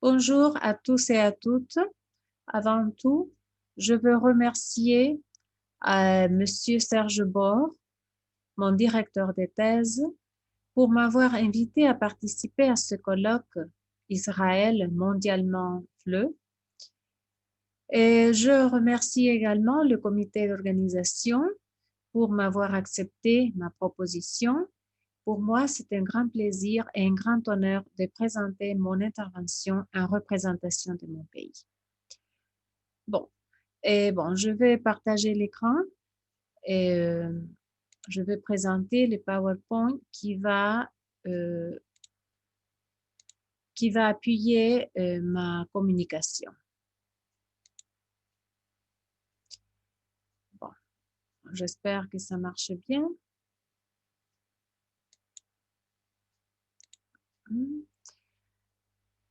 Bonjour à tous et à toutes. Avant tout, je veux remercier Monsieur Serge Bord, mon directeur de thèse, pour m'avoir invité à participer à ce colloque Israël mondialement fleu. Et je remercie également le comité d'organisation pour m'avoir accepté ma proposition. Pour moi, c'est un grand plaisir et un grand honneur de présenter mon intervention en représentation de mon pays. Bon, je vais partager l'écran et je vais présenter le PowerPoint euh, qui va appuyer ma communication. Bon, j'espère que ça marche bien.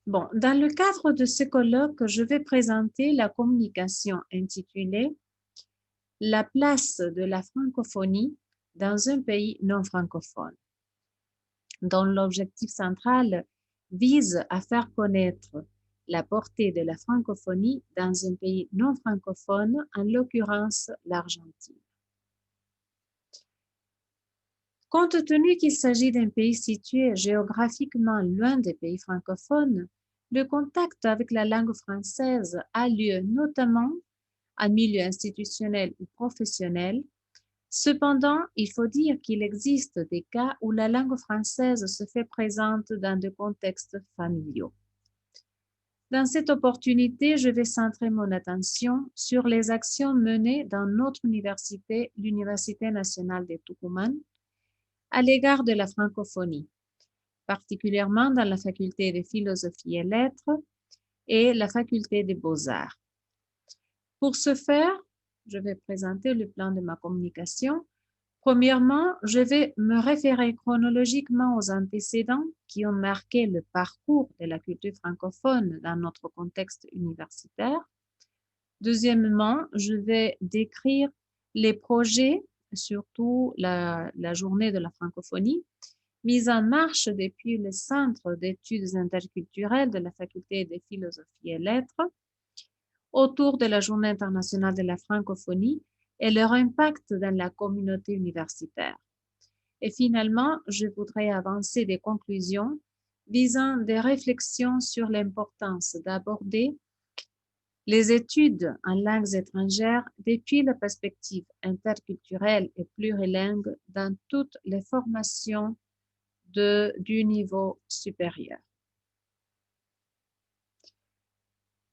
Bon, dans le cadre de ce colloque, je vais présenter la communication intitulée « La place de la francophonie dans un pays non francophone », dont l'objectif central vise à faire connaître la portée de la francophonie dans un pays non francophone, en l'occurrence l'Argentine. Compte tenu qu'il s'agit d'un pays situé géographiquement loin des pays francophones, le contact avec la langue française a lieu notamment en milieu institutionnel ou professionnel. Cependant, il faut dire qu'il existe des cas où la langue française se fait présente dans des contextes familiaux. Dans cette opportunité, je vais centrer mon attention sur les actions menées dans notre université, l'Université nationale de Tucumán, à l'égard de la francophonie, particulièrement dans la faculté de philosophie et lettres et la faculté des beaux-arts. Pour ce faire, je vais présenter le plan de ma communication. Premièrement, je vais me référer chronologiquement aux antécédents qui ont marqué le parcours de la culture francophone dans notre contexte universitaire. Deuxièmement, je vais décrire les projets, surtout la journée de la francophonie, mise en marche depuis le Centre d'études interculturelles de la Faculté de philosophie et lettres autour de la Journée internationale de la francophonie et leur impact dans la communauté universitaire. Et finalement, je voudrais avancer des conclusions visant des réflexions sur l'importance d'aborder les études en langues étrangères depuis la perspective interculturelle et plurilingue dans toutes les formations du niveau supérieur.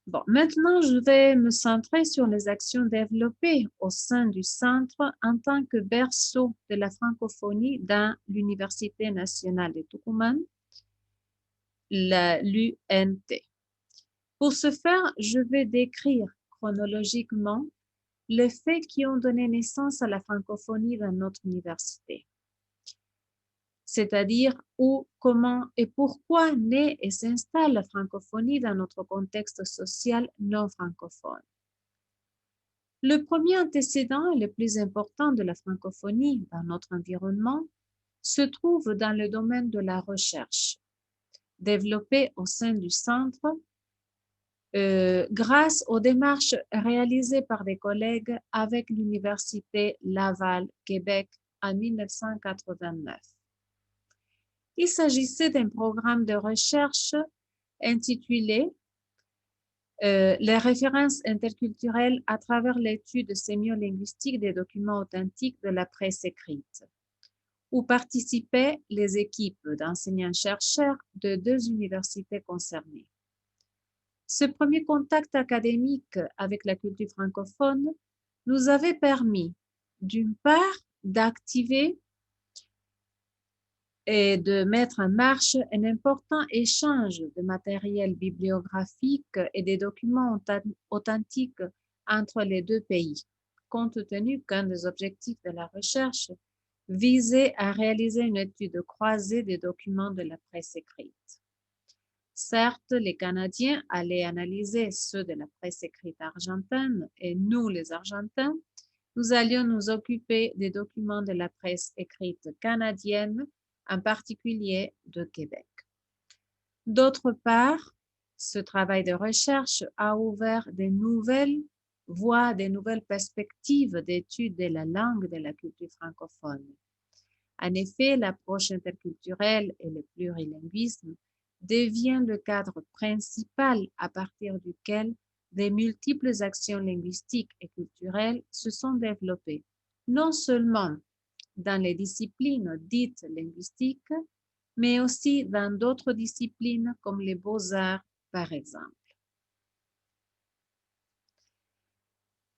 Bon, maintenant, je vais me centrer sur les actions développées au sein du centre en tant que berceau de la francophonie dans l'Université nationale de Tucumán, l'UNT. Pour ce faire, je vais décrire chronologiquement les faits qui ont donné naissance à la francophonie dans notre université, c'est-à-dire où, comment et pourquoi naît et s'installe la francophonie dans notre contexte social non francophone. Le premier antécédent et le plus important de la francophonie dans notre environnement se trouve dans le domaine de la recherche, développée au sein du centre grâce aux démarches réalisées par des collègues avec l'Université Laval, Québec, en 1989. Il s'agissait d'un programme de recherche intitulé les références interculturelles à travers l'étude sémiolinguistique des documents authentiques de la presse écrite, où participaient les équipes d'enseignants-chercheurs de 2 universités concernées. Ce premier contact académique avec la culture francophone nous avait permis, d'une part, d'activer et de mettre en marche un important échange de matériel bibliographique et des documents authentiques entre les deux pays, compte tenu qu'un des objectifs de la recherche visait à réaliser une étude croisée des documents de la presse écrite. Certes, les Canadiens allaient analyser ceux de la presse écrite argentine et nous, les Argentins, nous allions nous occuper des documents de la presse écrite canadienne, en particulier de Québec. D'autre part, Ce travail de recherche a ouvert de nouvelles voies, de nouvelles perspectives d'études de la langue de la culture francophone. En effet, l'approche interculturelle et le plurilinguisme devient le cadre principal à partir duquel de multiples actions linguistiques et culturelles se sont développées, non seulement dans les disciplines dites linguistiques, mais aussi dans d'autres disciplines comme les beaux-arts, par exemple.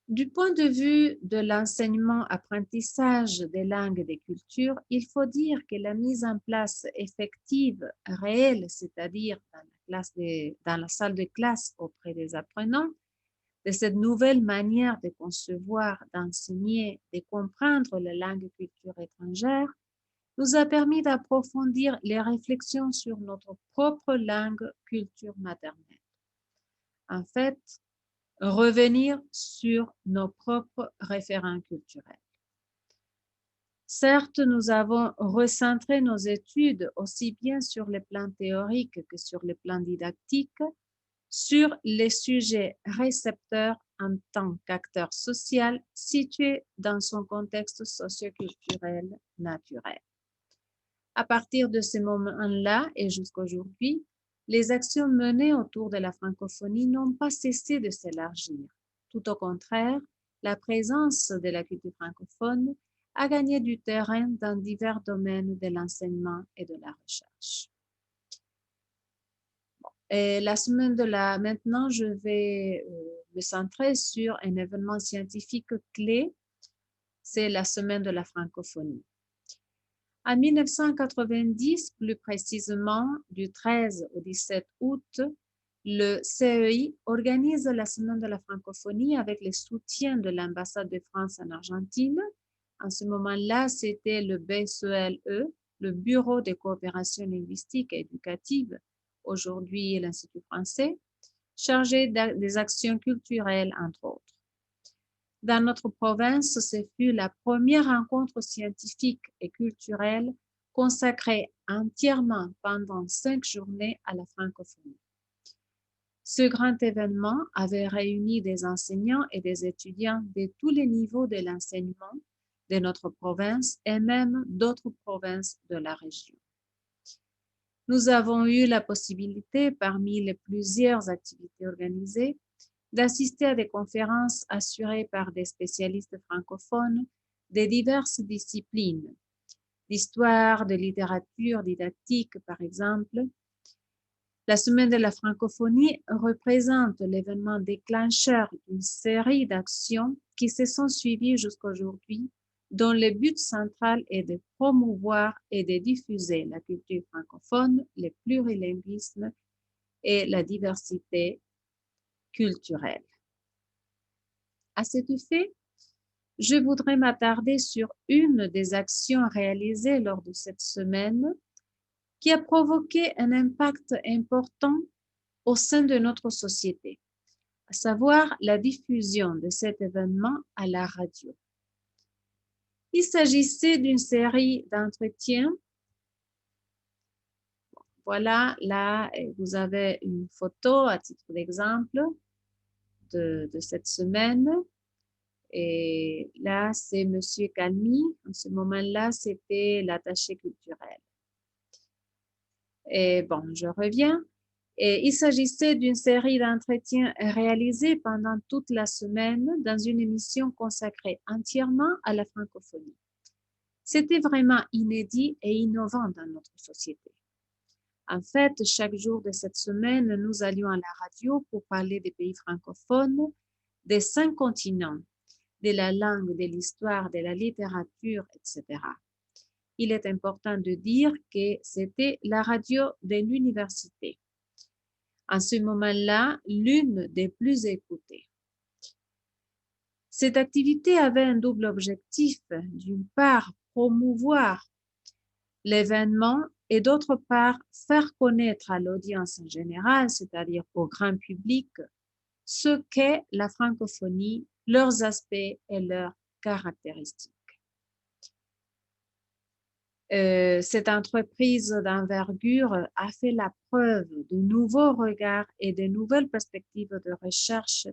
Du point de vue de l'enseignement-apprentissage des langues et des cultures, il faut dire que la mise en place effective, réelle, c'est-à-dire dans la salle de classe auprès des apprenants, de cette nouvelle manière de concevoir, d'enseigner, de comprendre la langue et culture étrangère, nous a permis d'approfondir les réflexions sur notre propre langue, culture maternelle. En fait, revenir sur nos propres référents culturels. Certes, nous avons recentré nos études aussi bien sur le plan théorique que sur le plan didactique, sur les sujets récepteurs en tant qu'acteur social situé dans son contexte socioculturel naturel. À partir de ce moment-là et jusqu'aujourd'hui, les actions menées autour de la francophonie n'ont pas cessé de s'élargir. Tout au contraire, la présence de la culture francophone a gagné du terrain dans divers domaines de l'enseignement et de la recherche. Et maintenant, je vais me centrer sur un événement scientifique clé, c'est la semaine de la francophonie. En 1990, plus précisément du 13 au 17 août, le CEI organise la semaine de la francophonie avec le soutien de l'ambassade de France en Argentine. En ce moment-là, c'était le BCELE, le Bureau de coopération linguistique et éducative, aujourd'hui l'Institut français, chargé des actions culturelles, entre autres. Dans notre province, ce fut la première rencontre scientifique et culturelle consacrée entièrement pendant 5 journées à la francophonie. Ce grand événement avait réuni des enseignants et des étudiants de tous les niveaux de l'enseignement de notre province et même d'autres provinces de la région. Nous avons eu la possibilité, parmi les plusieurs activités organisées, d'assister à des conférences assurées par des spécialistes francophones de diverses disciplines, d'histoire, de littérature, didactique par exemple. La semaine de la francophonie représente l'événement déclencheur d'une série d'actions qui se sont suivies jusqu'à aujourd'hui, dont le but central est de promouvoir et de diffuser la culture francophone, le plurilinguisme et la diversité culturelle. À cet effet, je voudrais m'attarder sur une des actions réalisées lors de cette semaine qui a provoqué un impact important au sein de notre société, à savoir la diffusion de cet événement à la radio. Il s'agissait d'une série d'entretiens. Voilà, là, vous avez une photo à titre d'exemple de cette semaine. Et là, c'est Monsieur Calmy. En ce moment-là, c'était l'attaché culturel. Et bon, je reviens. Et il s'agissait d'une série d'entretiens réalisés pendant toute la semaine dans une émission consacrée entièrement à la francophonie. C'était vraiment inédit et innovant dans notre société. En fait, chaque jour de cette semaine, nous allions à la radio pour parler des pays francophones, des 5 continents, de la langue, de l'histoire, de la littérature, etc. Il est important de dire que c'était la radio de l'université. En ce moment-là, l'une des plus écoutées. Cette activité avait un double objectif. D'une part, promouvoir l'événement et d'autre part, faire connaître à l'audience en général, c'est-à-dire au grand public, ce qu'est la francophonie, leurs aspects et leurs caractéristiques. Cette entreprise d'envergure a fait la preuve de nouveaux regards et de nouvelles perspectives de recherche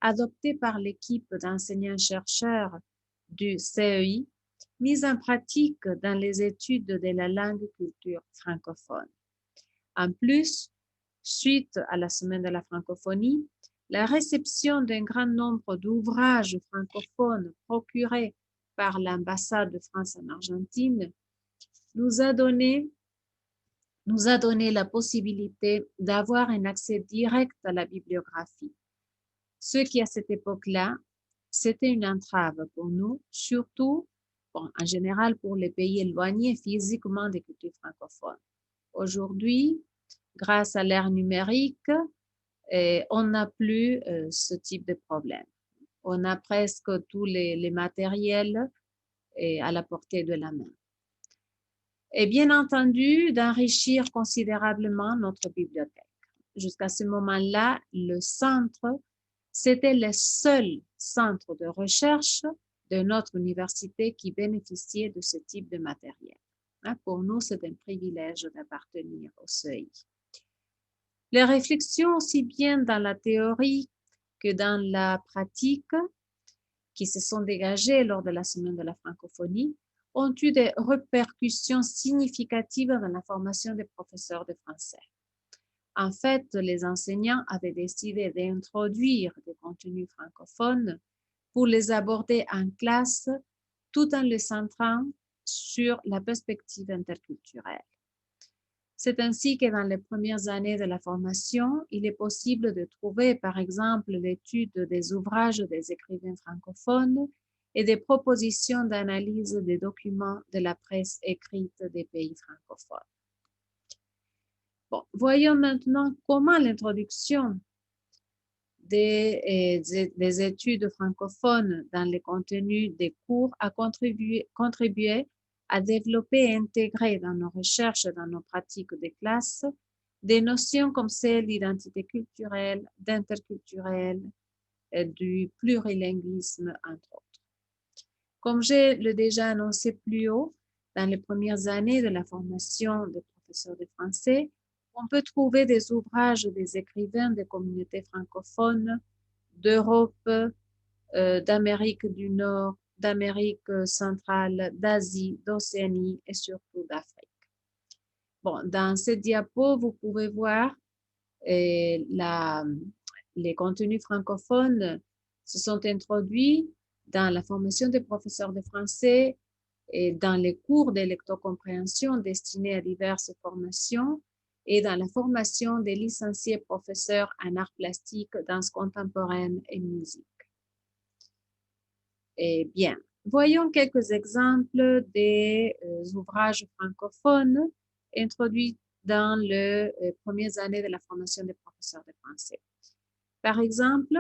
adoptées par l'équipe d'enseignants-chercheurs du CEI, mises en pratique dans les études de la langue et culture francophone. En plus, suite à la Semaine de la francophonie, la réception d'un grand nombre d'ouvrages francophones procurés par l'ambassade de France en Argentine nous a donné la possibilité d'avoir un accès direct à la bibliographie. Ce qui, à cette époque-là, c'était une entrave pour nous, surtout, en général, pour les pays éloignés physiquement des cultures francophones. Aujourd'hui, grâce à l'ère numérique, on n'a plus ce type de problème. On a presque tous les matériels à la portée de la main. Et bien entendu, d'enrichir considérablement notre bibliothèque. Jusqu'à ce moment-là, le centre, c'était le seul centre de recherche de notre université qui bénéficiait de ce type de matériel. Pour nous, c'est un privilège d'appartenir au CEI. Les réflexions, aussi bien dans la théorie que dans la pratique, qui se sont dégagées lors de la Semaine de la francophonie, ont eu des répercussions significatives dans la formation des professeurs de français. En fait, les enseignants avaient décidé d'introduire des contenus francophones pour les aborder en classe tout en les centrant sur la perspective interculturelle. C'est ainsi que dans les premières années de la formation, il est possible de trouver, par exemple, l'étude des ouvrages des écrivains francophones et des propositions d'analyse des documents de la presse écrite des pays francophones. Bon, voyons maintenant comment l'introduction des études francophones dans les contenus des cours a contribué à développer et intégrer dans nos recherches et dans nos pratiques de classe des notions comme celles d'identité culturelle, d'interculturel, du plurilinguisme, entre autres. Comme je l'ai déjà annoncé plus haut, dans les premières années de la formation des professeurs de français, on peut trouver des ouvrages des écrivains des communautés francophones d'Europe, d'Amérique du Nord, d'Amérique centrale, d'Asie, d'Océanie et surtout d'Afrique. Bon, dans cette diapo, vous pouvez voir les contenus francophones se sont introduits dans la formation des professeurs de français et dans les cours de lectocompréhension destinés à diverses formations et dans la formation des licenciés professeurs en arts plastiques, danse contemporaine et musique. Eh bien, voyons quelques exemples des ouvrages francophones introduits dans les premières années de la formation des professeurs de français. Par exemple,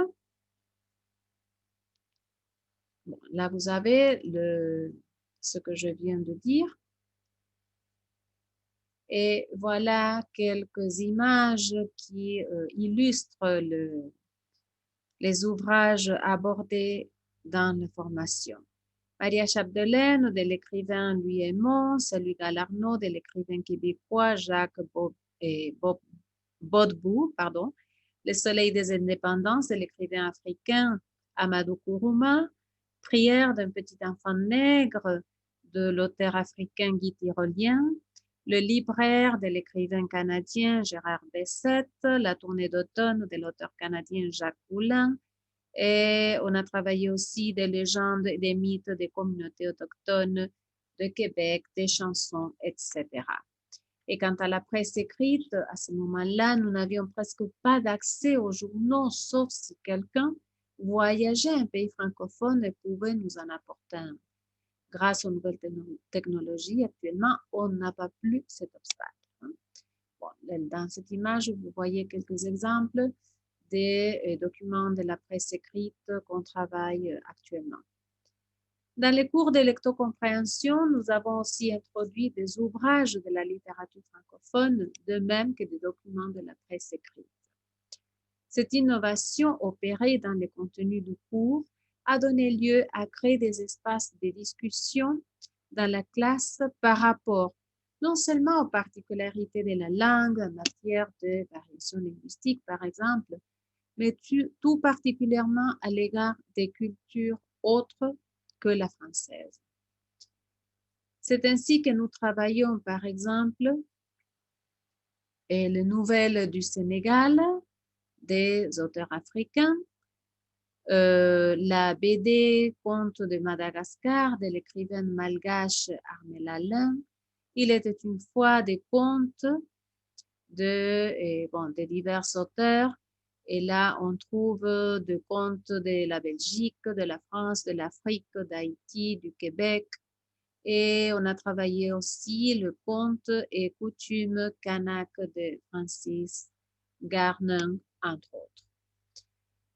bon, là vous avez ce que je viens de dire. Et voilà quelques images qui illustrent les ouvrages abordés dans la formation. Maria Chapdelaine, de l'écrivain Louis Aymon, Salut Galarno, de l'écrivain québécois Jacques Bodbou, Le soleil des indépendances, de l'écrivain africain Amadou Kourouma, Prière d'un petit enfant nègre, de l'auteur africain Guy Tyrolien, Le libraire de l'écrivain canadien Gérard Bessette, La tournée d'automne de l'auteur canadien Jacques Poulain, et on a travaillé aussi des légendes et des mythes des communautés autochtones de Québec, des chansons, etc. Et quant à la presse écrite, à ce moment-là, nous n'avions presque pas d'accès aux journaux, sauf si quelqu'un voyageait à un pays francophone et pouvait nous en apporter un. Grâce aux nouvelles technologies, actuellement, on n'a pas plus cet obstacle. Bon, dans cette image, vous voyez quelques exemples des documents de la presse écrite qu'on travaille actuellement. Dans les cours de lectocompréhension, nous avons aussi introduit des ouvrages de la littérature francophone, de même que des documents de la presse écrite. Cette innovation opérée dans les contenus du cours a donné lieu à créer des espaces de discussion dans la classe par rapport non seulement aux particularités de la langue en matière de variation linguistique, par exemple, mais tout particulièrement à l'égard des cultures autres que la française. C'est ainsi que nous travaillons, par exemple, les nouvelles du Sénégal, des auteurs africains, la BD Contes de Madagascar de l'écrivaine malgache Armelle Alain. Il était une fois des contes de divers auteurs. Et là, on trouve des contes de la Belgique, de la France, de l'Afrique, d'Haïti, du Québec. Et on a travaillé aussi le conte et coutumes kanak de Francis Garnin, entre autres.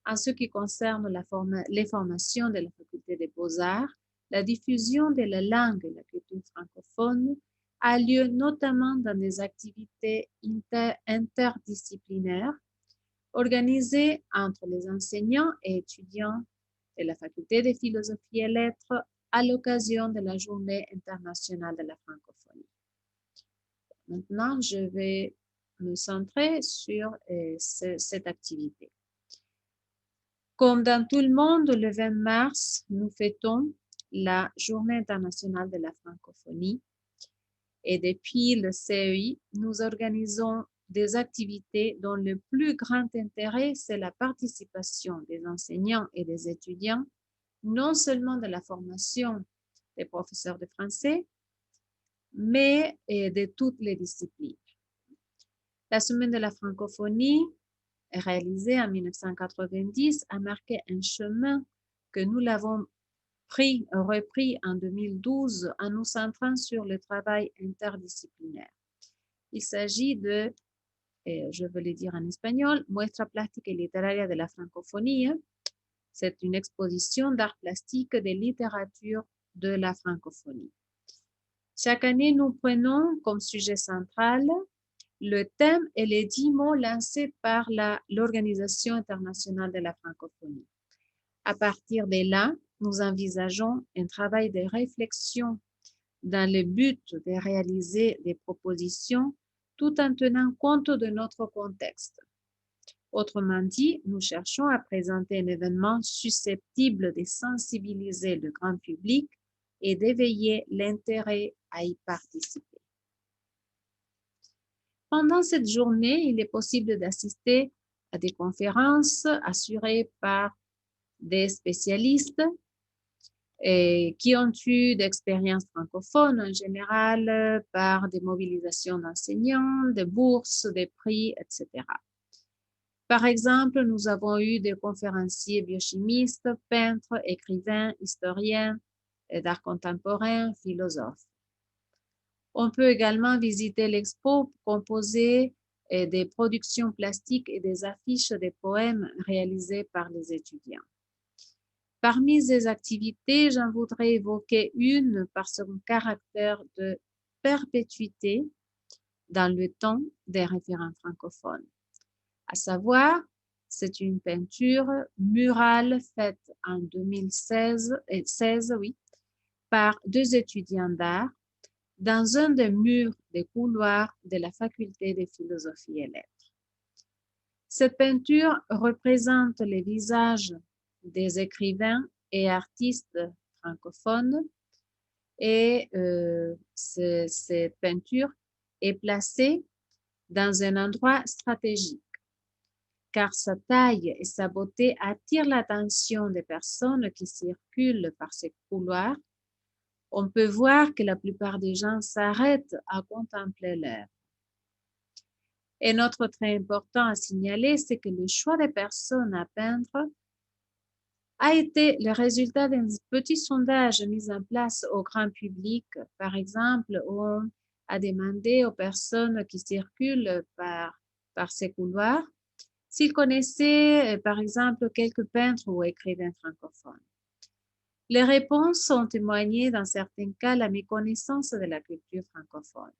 En ce qui concerne les formations de la faculté des beaux-arts, la diffusion de la langue et la culture francophone a lieu notamment dans des activités interdisciplinaires organisées entre les enseignants et étudiants de la faculté de philosophie et lettres à l'occasion de la Journée internationale de la francophonie. Maintenant, je vais me centrer sur cette activité. Comme dans tout le monde, le 20 mars, nous fêtons la Journée internationale de la francophonie. Et depuis le CEI, nous organisons des activités dont le plus grand intérêt, c'est la participation des enseignants et des étudiants, non seulement de la formation des professeurs de français, mais de toutes les disciplines. La Semaine de la francophonie, réalisée en 1990, a marqué un chemin que nous l'avons repris en 2012 en nous centrant sur le travail interdisciplinaire. Il s'agit de, je veux le dire en espagnol, Muestra Plástica y Literaria de la Francofonía. C'est une exposition d'art plastique de littérature de la francophonie. Chaque année, nous prenons comme sujet central le thème et les 10 mots lancés par l'Organisation internationale de la francophonie. À partir de là, nous envisageons un travail de réflexion dans le but de réaliser des propositions tout en tenant compte de notre contexte. Autrement dit, nous cherchons à présenter un événement susceptible de sensibiliser le grand public et d'éveiller l'intérêt à y participer. Pendant cette journée, il est possible d'assister à des conférences assurées par des spécialistes qui ont eu d'expériences francophones en général par des mobilisations d'enseignants, des bourses, des prix, etc. Par exemple, nous avons eu des conférenciers biochimistes, peintres, écrivains, historiens, d'art contemporain, philosophes. On peut également visiter l'expo composée des productions plastiques et des affiches des poèmes réalisés par les étudiants. Parmi ces activités, j'en voudrais évoquer une par son caractère de perpétuité dans le temps des référents francophones. À savoir, c'est une peinture murale faite en 2016 par 2 étudiants d'art dans un des murs des couloirs de la faculté de philosophie et lettres. Cette peinture représente les visages des écrivains et artistes francophones et cette peinture est placée dans un endroit stratégique car sa taille et sa beauté attirent l'attention des personnes qui circulent par ces couloirs. On peut voir que la plupart des gens s'arrêtent à contempler l'œuvre. Et notre très important à signaler, c'est que le choix des personnes à peindre a été le résultat d'un petit sondage mis en place au grand public. Par exemple, on a demandé aux personnes qui circulent par ces couloirs s'ils connaissaient, par exemple, quelques peintres ou écrivains francophones. Les réponses ont témoigné dans certains cas la méconnaissance de la culture francophone.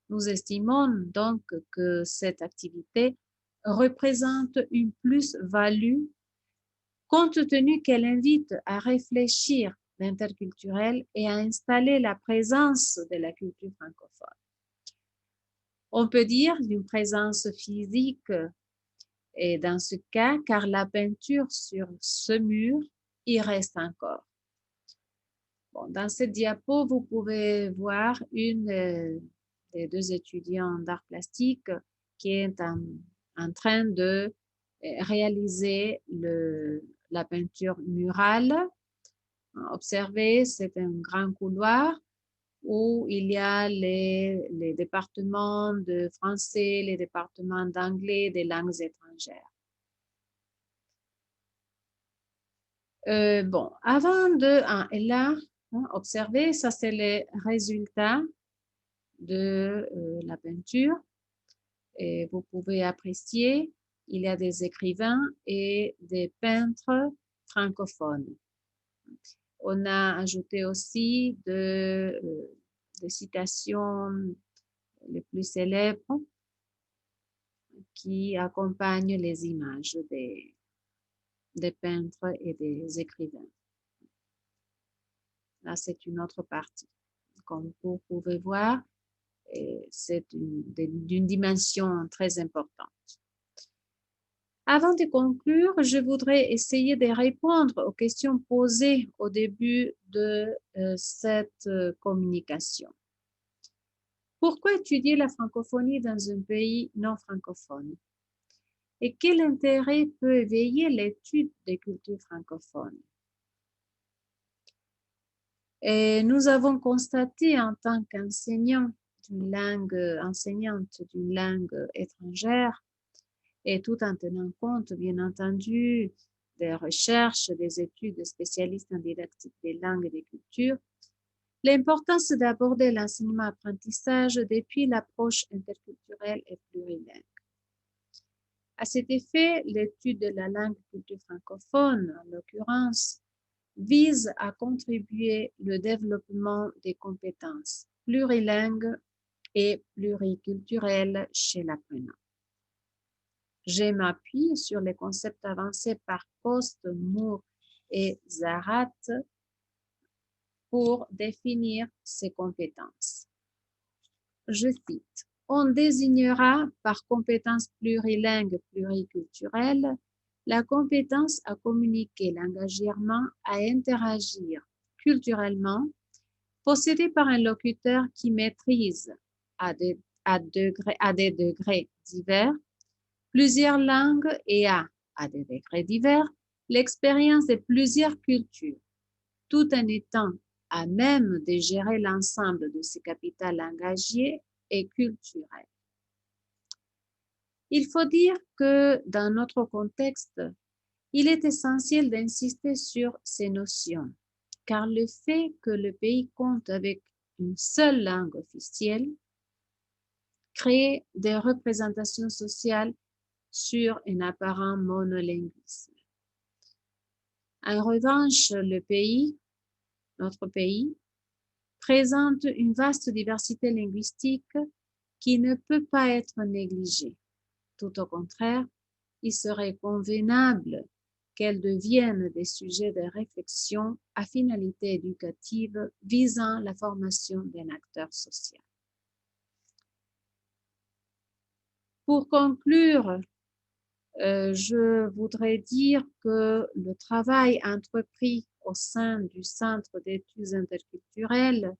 Nous estimons donc que cette activité représente une plus-value compte tenu qu'elle invite à réfléchir l'interculturel et à installer la présence de la culture francophone. On peut dire d'une présence physique, et dans ce cas, car la peinture sur ce mur y reste encore. Bon, dans cette diapo, vous pouvez voir une des deux étudiants d'art plastique qui est en train de réaliser la peinture murale. Observez, c'est un grand couloir où il y a les départements de français, les départements d'anglais, des langues étrangères. Bon, avant de... et là, observez, ça c'est les résultats de la peinture. Et vous pouvez apprécier, il y a des écrivains et des peintres francophones. On a ajouté aussi des citations les plus célèbres qui accompagnent les images des peintres et des écrivains. Là, c'est une autre partie. Comme vous pouvez voir, c'est d'une dimension très importante. Avant de conclure, je voudrais essayer de répondre aux questions posées au début de cette communication. Pourquoi étudier la francophonie dans un pays non francophone? Et quel intérêt peut éveiller l'étude des cultures francophones? Et nous avons constaté en tant qu'enseignante d'une langue étrangère, et tout en tenant compte, bien entendu, des recherches, des études de spécialistes en didactique des langues et des cultures, l'importance d'aborder l'enseignement-apprentissage depuis l'approche interculturelle et plurilingue. À cet effet, l'étude de la langue culture francophone, en l'occurrence, vise à contribuer au développement des compétences plurilingues et pluriculturelles chez l'apprenant. Je m'appuie sur les concepts avancés par Post, Moore et Zarat pour définir ces compétences. Je cite, « On désignera par compétence plurilingue pluriculturelle la compétence à communiquer langagièrement, à interagir culturellement, possédée par un locuteur qui maîtrise à des degrés divers plusieurs langues et à des degrés divers, l'expérience de plusieurs cultures, tout en étant à même de gérer l'ensemble de ses capitales langagiers et culturels. » Il faut dire que dans notre contexte, il est essentiel d'insister sur ces notions, car le fait que le pays compte avec une seule langue officielle crée des représentations sociales sur un apparent monolinguisme. En revanche, notre pays, présente une vaste diversité linguistique qui ne peut pas être négligée. Tout au contraire, il serait convenable qu'elles deviennent des sujets de réflexion à finalité éducative visant la formation d'un acteur social. Pour conclure, je voudrais dire que le travail entrepris au sein du Centre d'études interculturelles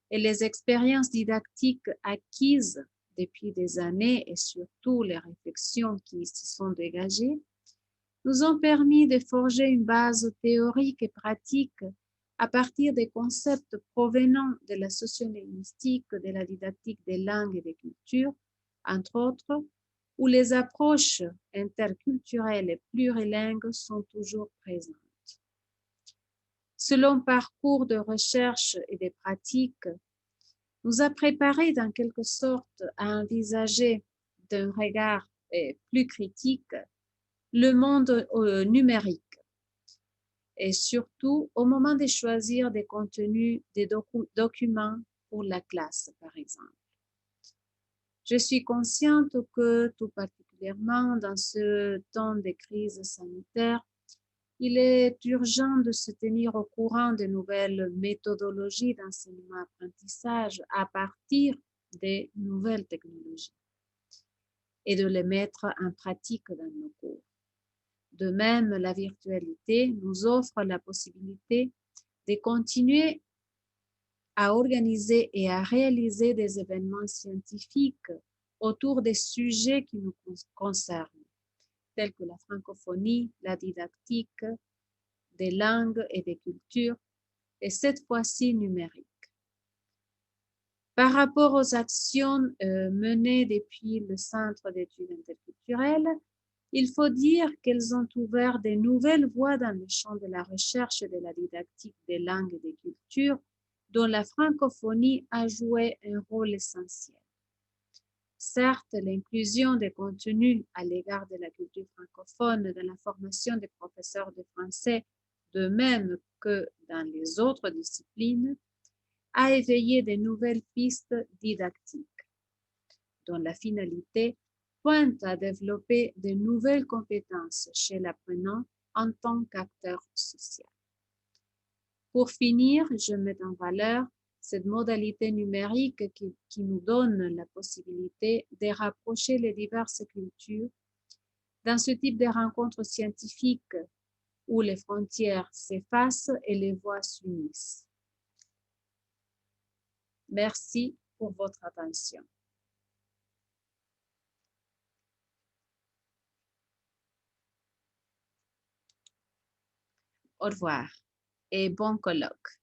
et les expériences didactiques acquises depuis des années et surtout les réflexions qui se sont dégagées nous ont permis de forger une base théorique et pratique à partir des concepts provenant de la sociolinguistique, de la didactique des langues et des cultures, entre autres, où les approches interculturelles et plurilingues sont toujours présentes. Ce long parcours de recherche et de pratique nous a préparés dans quelque sorte à envisager d'un regard plus critique le monde numérique et surtout au moment de choisir des contenus, des documents pour la classe, par exemple. Je suis consciente que, tout particulièrement dans ce temps de crise sanitaire, Il est urgent de se tenir au courant des nouvelles méthodologies d'enseignement-apprentissage à partir des nouvelles technologies et de les mettre en pratique dans nos cours. De même, la virtualité nous offre la possibilité de continuer à organiser et à réaliser des événements scientifiques autour des sujets qui nous concernent, tels que la francophonie, la didactique, des langues et des cultures, et cette fois-ci numérique. Par rapport aux actions menées depuis le Centre d'études interculturelles, il faut dire qu'elles ont ouvert de nouvelles voies dans le champ de la recherche et de la didactique des langues et des cultures, dont la francophonie a joué un rôle essentiel. Certes, l'inclusion des contenus à l'égard de la culture francophone dans la formation des professeurs de français, de même que dans les autres disciplines, a éveillé de nouvelles pistes didactiques, dont la finalité pointe à développer de nouvelles compétences chez l'apprenant en tant qu'acteur social. Pour finir, je mets en valeur cette modalité numérique qui nous donne la possibilité de rapprocher les diverses cultures dans ce type de rencontres scientifiques où les frontières s'effacent et les voix s'unissent. Merci pour votre attention. Au revoir et bon colloque.